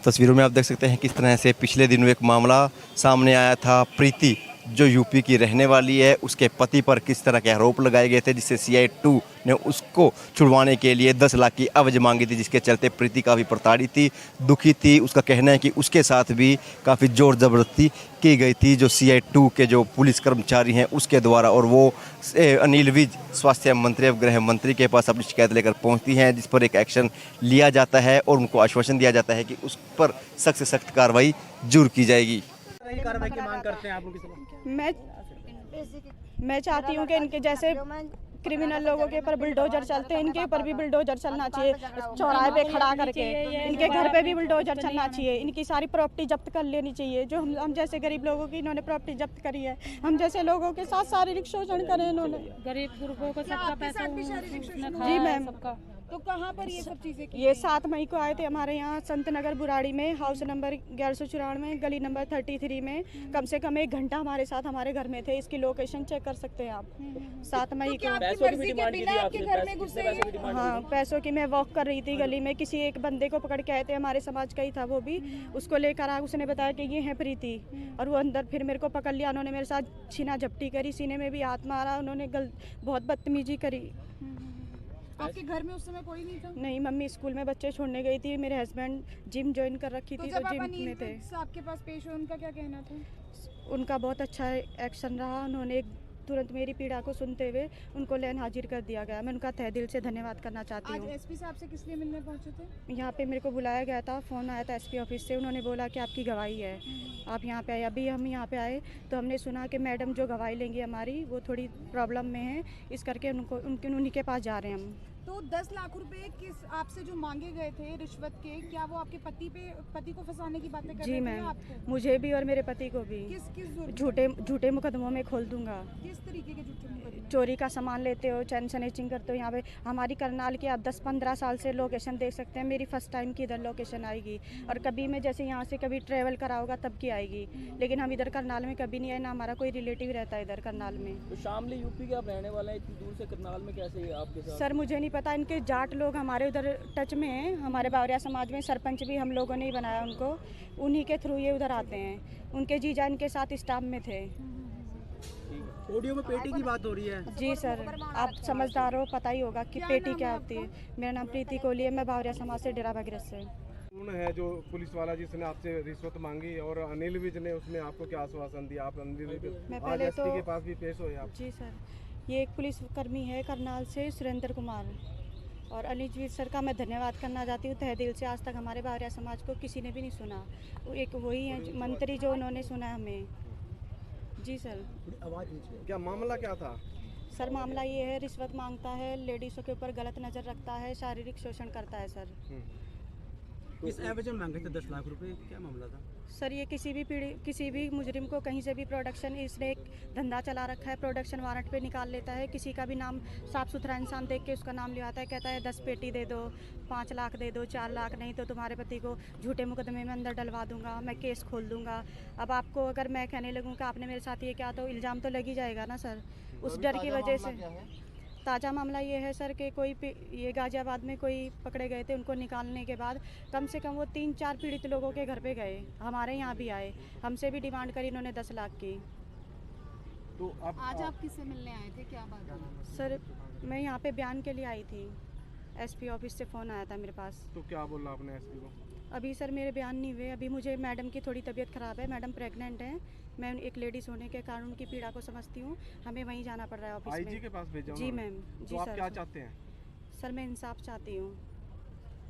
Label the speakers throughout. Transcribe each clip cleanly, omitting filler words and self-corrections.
Speaker 1: तस्वीरों में आप देख सकते हैं किस तरह से पिछले दिनों एक मामला सामने आया था। प्रीति जो यूपी की रहने वाली है, उसके पति पर किस तरह के आरोप लगाए गए थे, जिससे CI2 ने उसको छुड़वाने के लिए 10 लाख की एवज मांगी थी, जिसके चलते प्रीति काफ़ी प्रताड़ित थी, दुखी थी। उसका कहना है कि उसके साथ भी काफ़ी ज़ोर ज़बरदस्ती की गई थी जो CI2 के जो पुलिस कर्मचारी हैं उसके द्वारा, और वो अनिल विज स्वास्थ्य मंत्री और गृह मंत्री के पास अपनी शिकायत लेकर पहुंचती हैं, जिस पर एक एक्शन लिया जाता है और उनको आश्वासन दिया जाता है कि उस पर सख्त से सख्त कार्रवाई जरूर की जाएगी।
Speaker 2: कार्रवाई की मांग करते हैं आप लोग?
Speaker 3: मैं चाहती हूँ कि इनके जैसे क्रिमिनल लोगों के ऊपर बुलडोजर चलते हैं, इनके ऊपर भी बुलडोजर चलना चाहिए। चौराहे पे खड़ा करके इनके घर पे भी बुलडोजर चलना चाहिए। इनकी सारी प्रॉपर्टी जब्त कर लेनी चाहिए। जो हम जैसे गरीब लोगों की इन्होंने प्रॉपर्टी जब्त करी है, हम जैसे लोगों के साथ शारीरिक शोषण करे इन्होंने।
Speaker 4: गरीब गुरबों को सबका पैसा
Speaker 3: जी मैम।
Speaker 4: तो कहाँ पर ये सब चीजें
Speaker 3: ये 7 मई को आए थे हमारे यहाँ संत नगर बुराड़ी में, हाउस नंबर 1194, गली नंबर 33 में। कम से कम 1 घंटा हमारे साथ हमारे घर में थे। इसकी लोकेशन चेक कर सकते हैं आप। 7 मई को हाँ, पैसों की मैं वॉक कर रही थी गली में, किसी एक बंदे को पकड़ के आए थे, हमारे समाज का ही था वो भी। उसको लेकर आया, उसने बताया कि ये है प्रीति, और वो अंदर फिर मेरे को पकड़ लिया। उन्होंने मेरे साथ छीना झपटी करी, सीने में भी हाथ मारा, उन्होंने बहुत बदतमीजी करी।
Speaker 4: आपके घर में उस समय कोई नहीं था?
Speaker 3: नहीं, मम्मी स्कूल में बच्चे छोड़ने गई थी, मेरे हस्बैंड जिम ज्वाइन कर रखी थी, तो जिम में थे।
Speaker 4: आपके पास पेश हुए, उनका क्या कहना था?
Speaker 3: उनका बहुत अच्छा एक्शन रहा। उन्होंने तुरंत मेरी पीड़ा को सुनते हुए उनको लेन हाजिर कर दिया गया। मैं उनका तहे दिल से धन्यवाद करना चाहती हूँ।
Speaker 4: आज एसपी साहब से किस लिए मिलने पहुंचे थे?
Speaker 3: यहाँ पे मेरे को बुलाया गया था, फ़ोन आया था एसपी ऑफिस से। उन्होंने बोला कि आपकी गवाही है, आप यहाँ पे आए। अभी हम यहाँ पे आए तो हमने सुना कि मैडम जो गवाही लेंगी हमारी, वो थोड़ी प्रॉब्लम में है, इस करके उन्हीं के पास जा रहे हैं हम।
Speaker 4: तो 10 लाख रुपए किस आपसे जो मांगे गए थे रिश्वत के, क्या वो आपके पति को फंसाने की बातें कर रहे थे?
Speaker 3: जी मैम, मुझे भी और मेरे पति को भी।
Speaker 4: किस
Speaker 3: झूठे मुकदमों में खोल दूंगा।
Speaker 4: किस तरीके के झूठे मुकदमे?
Speaker 3: चोरी का सामान लेते हो, चैन स्नैचिंग करते हो। यहाँ पे हमारी करनाल की आप 10-15 साल से लोकेशन देख सकते हैं। मेरी फर्स्ट टाइम की इधर लोकेशन आएगी, और कभी मैं जैसे यहाँ से कभी ट्रैवल करा होगा तब की आएगी, लेकिन हम इधर करनाल में कभी नहीं आए, ना हमारा कोई रिलेटिव रहता है इधर करनाल में।
Speaker 2: तो शामली यूपी के आप रहने वाले हैं, इतनी दूर से करनाल में कैसे आपके साथ?
Speaker 3: सर मुझे नहीं पता, इनके जाट लोग हमारे उधर टच में हैं। हमारे बावरिया समाज में सरपंच भी हम लोगों ने ही बनाया उनको, उन्हीं के थ्रू ये उधर आते हैं। उनके जीजा इनके साथ स्टाफ में थे।
Speaker 2: ऑडियो में पेटी की बात हो रही है।
Speaker 3: जी सर, आप समझदार हो, पता ही होगा कि पेटी क्या होती है। मेरा नाम प्रीति कोहली है, मैं बावरिया समाज से, डेरा भगीरथ से।
Speaker 5: कौन है जो पुलिस वाला जिसने आपसे रिश्वत मांगी, और अनिल विज ने उसने आपको क्या आश्वासन दिया? आप अनिल
Speaker 3: मैं
Speaker 5: आज
Speaker 3: पहले
Speaker 5: एसपी
Speaker 3: तो
Speaker 5: के पास भी पेश हुए आप?
Speaker 3: जी सर, ये एक पुलिस कर्मी है करनाल से, सुरेंद्र कुमार, और अनिल विज सर का मैं धन्यवाद करना चाहती हूँ तहे दिल से। आज तक हमारे बावरिया समाज को किसी ने भी नहीं सुना, वो एक वही है मंत्री जो उन्होंने सुना है हमें। जी सर।
Speaker 5: क्या मामला क्या था?
Speaker 3: सर मामला ये है, रिश्वत मांगता है, लेडीज़ों के ऊपर गलत नज़र रखता है, शारीरिक शोषण करता है सर।
Speaker 2: किस एवज में मांगे थे 10 लाख रुपए, क्या मामला था?
Speaker 3: सर ये किसी भी मुजरिम को कहीं से भी प्रोडक्शन, इसने एक धंधा चला रखा है, प्रोडक्शन वारंट पे निकाल लेता है। किसी का भी नाम साफ़ सुथरा इंसान देख के उसका नाम लिवाता है, कहता है 10 पेटी दे दो, 5 लाख दे दो, 4 लाख, नहीं तो तुम्हारे पति को झूठे मुकदमे में अंदर डलवा दूंगा, मैं केस खोल दूंगा। अब आपको अगर मैं कहने लगूँ कि आपने मेरे साथ ये क्या, तो इल्ज़ाम तो लग ही जाएगा ना सर। उस डर की वजह से ताज़ा मामला ये है सर कि ये गाजियाबाद में कोई पकड़े गए थे, उनको निकालने के बाद कम से कम वो 3-4 पीड़ित लोगों के घर पे गए, हमारे यहाँ भी आए, हमसे भी डिमांड करी इन्होंने 10 लाख की।
Speaker 5: तो
Speaker 4: आज आप किससे मिलने आए थे, क्या बात है?
Speaker 3: सर मैं यहाँ पे बयान के लिए आई थी, एसपी ऑफिस से फ़ोन आया था मेरे पास।
Speaker 5: तो क्या बोला आपने एसपी को?
Speaker 3: अभी सर मेरे बयान नहीं हुए। अभी मुझे मैडम की थोड़ी तबीयत ख़राब है, मैडम प्रेग्नेंट हैं। मैं एक लेडीज़ होने के कारण उनकी पीड़ा को समझती हूँ, हमें वहीं जाना पड़ रहा है ऑफिस में।
Speaker 5: आईजी के पास भेजा?
Speaker 3: जी मैम। जी
Speaker 5: तो आप
Speaker 3: सर।
Speaker 5: क्या चाहते हैं?
Speaker 3: सर मैं इंसाफ चाहती हूँ।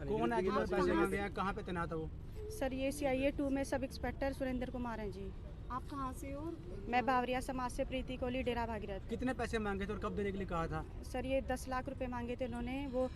Speaker 2: कौन है जिन्होंने पैसे मांगे हैं, कहाँ पे तैनात है वो?
Speaker 3: सर ये CIA2 में सब इंस्पेक्टर सुरेंद्र कुमार हैं जी।
Speaker 4: आप कहाँ से हो?
Speaker 3: मैं बावरिया समाज से, प्रीति कोहली, डेरा भागीरथ।
Speaker 2: कितने पैसे मांगे थे और कब देने के लिए कहा था?
Speaker 3: सर ये 10 लाख रुपए मांगे थे उन्होंने, वो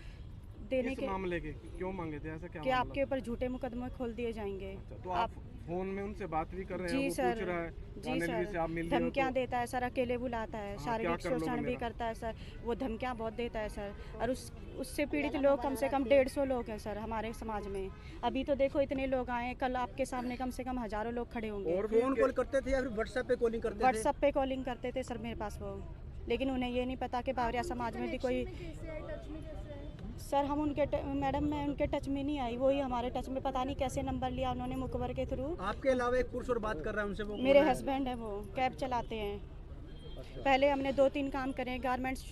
Speaker 3: देने के
Speaker 5: मामले के क्यों मांगे थे? ऐसा क्या
Speaker 3: कि आपके ऊपर झूठे मुकदमे खोल दिए जाएंगे।
Speaker 5: अच्छा, तो आप फोन में उनसे बात भी कर रहे हैं?
Speaker 3: जी
Speaker 5: वो
Speaker 3: सर।
Speaker 5: पूछ रहा है
Speaker 3: जी
Speaker 5: अनिल विज से आप
Speaker 3: सर,
Speaker 5: मिल रहे हो
Speaker 3: धमकियाँ
Speaker 5: तो?
Speaker 3: देता है सर, अकेले बुलाता है,
Speaker 5: हाँ,
Speaker 3: शारीरिक
Speaker 5: क्या कर लोगे
Speaker 3: शोषण भी
Speaker 5: मेरा?
Speaker 3: करता है सर, वो धमकियाँ बहुत देता है सर। और उससे पीड़ित लोग कम से कम 150 लोग हैं सर हमारे समाज में। अभी तो देखो इतने लोग आए हैं, कल आपके सामने कम से कम हज़ारों लोग खड़े होंगे।
Speaker 2: और फोन कॉल करते थे या फिर व्हाट्सएप पे कॉलिंग करते थे?
Speaker 3: व्हाट्सएप पे कॉलिंग करते थे सर मेरे पास वो, लेकिन उन्हें ये नहीं पता कि बावरिया समाज में भी कोई सर हम मैडम मैं उनके टच में नहीं आई, वही हमारे टच में, पता नहीं कैसे नंबर लिया उन्होंने मुखबर के थ्रू।
Speaker 2: आपके अलावा एक पुरुष और बात कर रहा है उनसे, वो
Speaker 3: मेरे
Speaker 2: कौन है?
Speaker 3: हस्बैंड है, वो कैब चलाते हैं। पहले हमने 2-3 काम करे, गारमेंट्स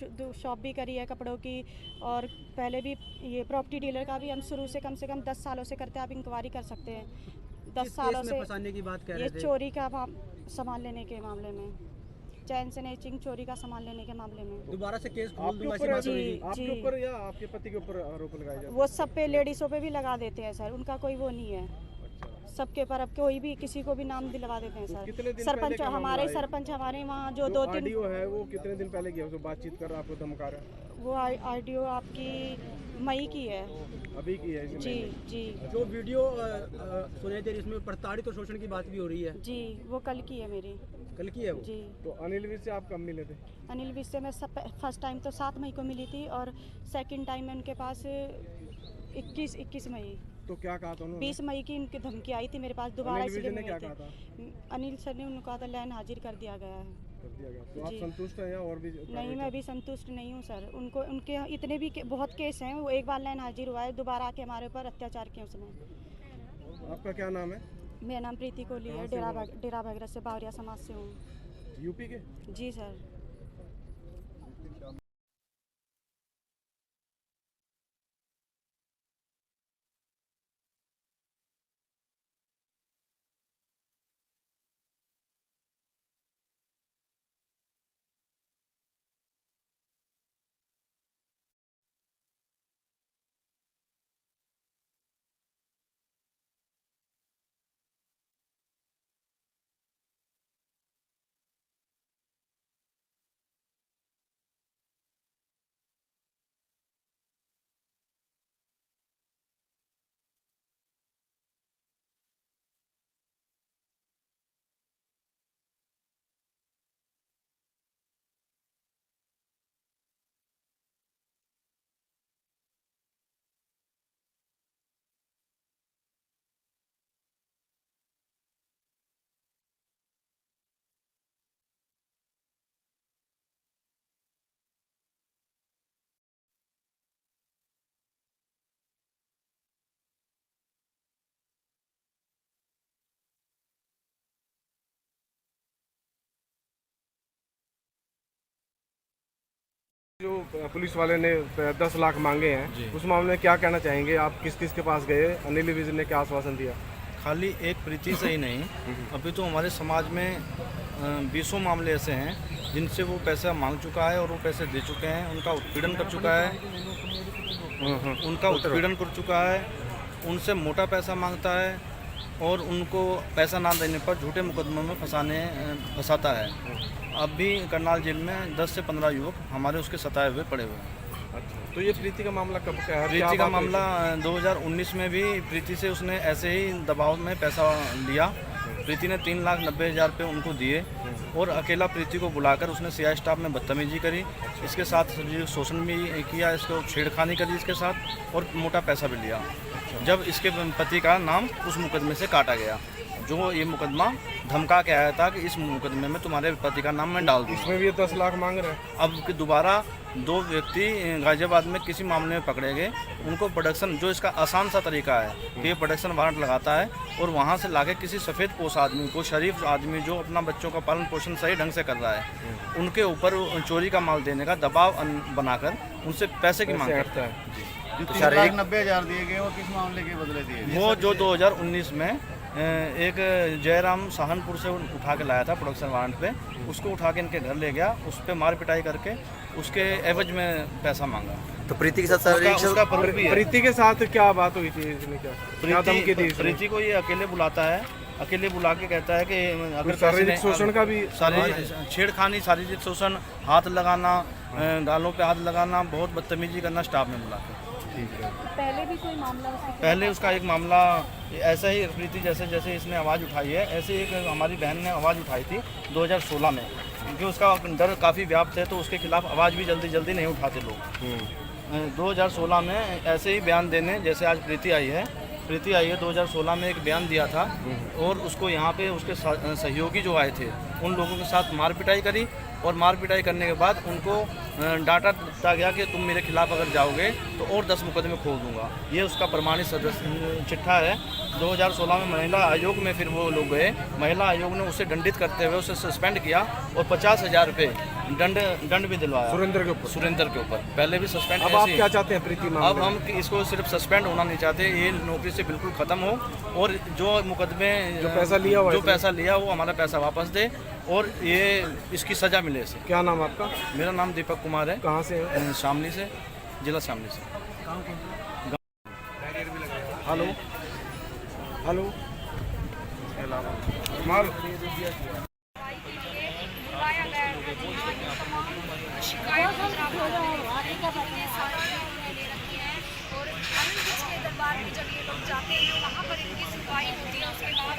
Speaker 3: शॉप भी करी है कपड़ों की, और पहले भी ये प्रॉपर्टी डीलर का भी हम शुरू से कम 10 सालों से करते हैं। आप इंक्वायरी कर सकते हैं। 10
Speaker 2: किस
Speaker 3: सालों
Speaker 2: केस
Speaker 3: से
Speaker 2: में फंसाने की बात कह
Speaker 3: ये
Speaker 2: रहे थे?
Speaker 3: चोरी का सामान लेने के मामले में, चैन स्नैचिंग चोरी का सामान लेने के मामले में।
Speaker 2: दोबारा से केस खोल
Speaker 5: आपके
Speaker 2: दूंगा ऐसी
Speaker 5: ऊपर
Speaker 2: बात हुई
Speaker 3: जी,
Speaker 2: थी?
Speaker 5: आपके ऊपर या आपके पति के ऊपर आरोप लगाए जाते
Speaker 3: वो सब पे लेडीज़ों पे भी लगा देते हैं सर, उनका कोई वो नहीं है।
Speaker 5: हैं? अच्छा,
Speaker 3: सबके पर अब कोई भी किसी को भी नाम दिलवा देते हैं
Speaker 5: कितने
Speaker 3: सर।
Speaker 5: दिन पहले
Speaker 3: सरपंच
Speaker 5: का मामला
Speaker 3: हमारे
Speaker 5: है?
Speaker 3: सरपंच हमारे वहाँ जो
Speaker 5: जो
Speaker 3: 2-3
Speaker 5: आरडीओ है वो कितने दिन पहले गया, उसको बातचीत कर रहा है, आपको धमका रहा है?
Speaker 3: वो आरडीओ आपकी मई की है।
Speaker 5: अभी की है
Speaker 3: जी जी
Speaker 2: जो वीडियो सुनाई दे रही है, इसमें प्रताड़ित और शोषण की बात भी हो रही है।
Speaker 3: जी, वो कल की है मेरी।
Speaker 2: कल की है वो?
Speaker 3: जी,
Speaker 5: तो अनिल विज से आप कब मिले थे?
Speaker 3: अनिल विज से मैं फर्स्ट टाइम तो 7 मई को मिली थी, और सेकंड टाइम मैं उनके पास 21 मई,
Speaker 5: तो क्या कहा था उन्होंने?
Speaker 3: 20 मई की उनकी धमकी आई थी मेरे पास दोबारा,
Speaker 5: अनिल विज
Speaker 3: इसलिए
Speaker 5: ने
Speaker 3: मैं
Speaker 5: क्या
Speaker 3: गई
Speaker 5: कहा था?
Speaker 3: थी। अनिल सर ने उनको कहा था लैन हाजिर कर दिया गया है।
Speaker 5: कर दिया गया, तो आप
Speaker 3: जी।
Speaker 5: संतुष्ट हैं या और भी
Speaker 3: नहीं, मैं भी संतुष्ट नहीं हूँ सर। उनके इतने भी बहुत केस हैं, वो एक बार लाइन हाजिर हुआ है, दोबारा आके हमारे ऊपर अत्याचार किया उसने।
Speaker 5: आपका क्या नाम है?
Speaker 3: मेरा नाम प्रीति कोहली है, डेरा भगरत से, बावरिया समाज से हूँ।
Speaker 5: यूपी के?
Speaker 3: जी सर।
Speaker 5: जो पुलिस वाले ने 10 लाख मांगे हैं, उस मामले में क्या कहना चाहेंगे आप? किस किस के पास गए? अनिल विज ने क्या आश्वासन दिया?
Speaker 6: खाली एक प्रीति से ही नहीं, अभी तो हमारे समाज में 20 मामले ऐसे हैं जिनसे वो पैसा मांग चुका है और वो पैसे दे चुके हैं। उनका उत्पीड़न कर चुका है, उनसे मोटा पैसा मांगता है, और उनको पैसा ना देने पर झूठे मुकदमों में फंसाता है। अब भी करनाल जेल में 10 से 15 युवक हमारे उसके सताए हुए पड़े हुए हैं।
Speaker 5: अच्छा, तो ये प्रीति का मामला कब का है?
Speaker 6: प्रीति का मामला 2019 में भी प्रीति से उसने ऐसे ही दबाव में पैसा लिया। प्रीति ने 3,90,000 रुपये उनको दिए, और अकेला प्रीति को बुलाकर उसने सीआई स्टाफ में बदतमीजी करी, इसके साथ शोषण भी किया, इसको छेड़खानी करी इसके साथ, और मोटा पैसा भी लिया। जब इसके पति का नाम उस मुकदमे से काटा गया, जो ये मुकदमा धमका के आया था कि इस मुकदमे में तुम्हारे पति का नाम मैं डाल दूँ।
Speaker 5: इसमें भी ये 10 लाख मांग रहे हैं।
Speaker 6: अब कि दोबारा 2 व्यक्ति गाजियाबाद में किसी मामले में पकड़े गए, उनको प्रोडक्शन, जो इसका आसान सा तरीका है कि ये प्रोडक्शन वारंट लगाता है और वहाँ से लाके किसी सफ़ेद पोश आदमी को, शरीफ आदमी जो अपना बच्चों का पालन पोषण सही ढंग से कर रहा है, उनके ऊपर चोरी का माल देने का दबाव बनाकर उनसे पैसे की मांग करता है।
Speaker 7: तो शारीरिक 90,000 दिए गए और किस मामले के बदले दिए गए?
Speaker 6: वो जो 2019 में एक जयराम सहारनपुर से उठा के लाया था प्रोडक्शन वारंट पे, उसको उठा के इनके घर ले गया, उस पर मार पिटाई करके उसके एवज में पैसा मांगा।
Speaker 7: तो प्रीति के साथ शारीरिक
Speaker 6: उसका प्रूफ भी है।
Speaker 5: प्रीति के साथ क्या बात हुई थी? इसने क्या धमकी दी?
Speaker 6: प्रीति को ये अकेले बुलाता है, अकेले बुला के कहता है कि अगर
Speaker 5: शारीरिक शोषण का भी,
Speaker 6: शारीरिक छेड़खानी, शारीरिक शोषण, हाथ लगाना, गालों पे हाथ लगाना, बहुत बदतमीजी करना स्टाफ में बुला के।
Speaker 3: पहले भी कोई मामला
Speaker 6: पहले उसका एक मामला ऐसा ही, प्रीति जैसे इसने आवाज़ उठाई है, ऐसे एक हमारी बहन ने आवाज़ उठाई थी 2016 में, क्योंकि उसका डर काफ़ी व्याप्त है, तो उसके खिलाफ आवाज़ भी जल्दी नहीं उठाते लोग। 2016 में ऐसे ही बयान देने, जैसे आज प्रीति आई है 2016 में एक बयान दिया था, और उसको यहाँ पे उसके सहयोगी जो आए थे, उन लोगों के साथ मार पिटाई करी, और मार पिटाई करने के बाद उनको डांटा गया कि तुम मेरे खिलाफ अगर जाओगे तो और 10 मुकदमे खोल दूंगा। ये उसका प्रमाणित चिट्ठा है। 2016 में महिला आयोग में फिर वो लोग गए, महिला आयोग ने उसे दंडित करते हुए उसे सस्पेंड किया और 50,000 रुपये दंड भी दिलवाया
Speaker 5: सुरेंद्र के ऊपर।
Speaker 6: सुरेंद्र के ऊपर। पहले भी सस्पेंड।
Speaker 5: अब आप क्या चाहते हैं प्रीति मामले
Speaker 6: अब
Speaker 5: में?
Speaker 6: हम इसको सिर्फ सस्पेंड होना नहीं चाहते, ये नौकरी से बिल्कुल ख़त्म हो और जो मुकदमे
Speaker 5: जो पैसा लिया हुआ है
Speaker 6: जो पैसा लिया वो हमारा पैसा वापस दे और ये इसकी सज़ा मिले इसे।
Speaker 5: क्या नाम आपका?
Speaker 6: मेरा नाम दीपक कुमार है।
Speaker 5: कहाँ से है?
Speaker 6: शामली से, जिला शामली से।
Speaker 5: हेलो हेलो माल
Speaker 8: शिकायत दरबार में जब ये लोग जाते हैं वहाँ पर इनकी सुनवाई होती है, उसके बाद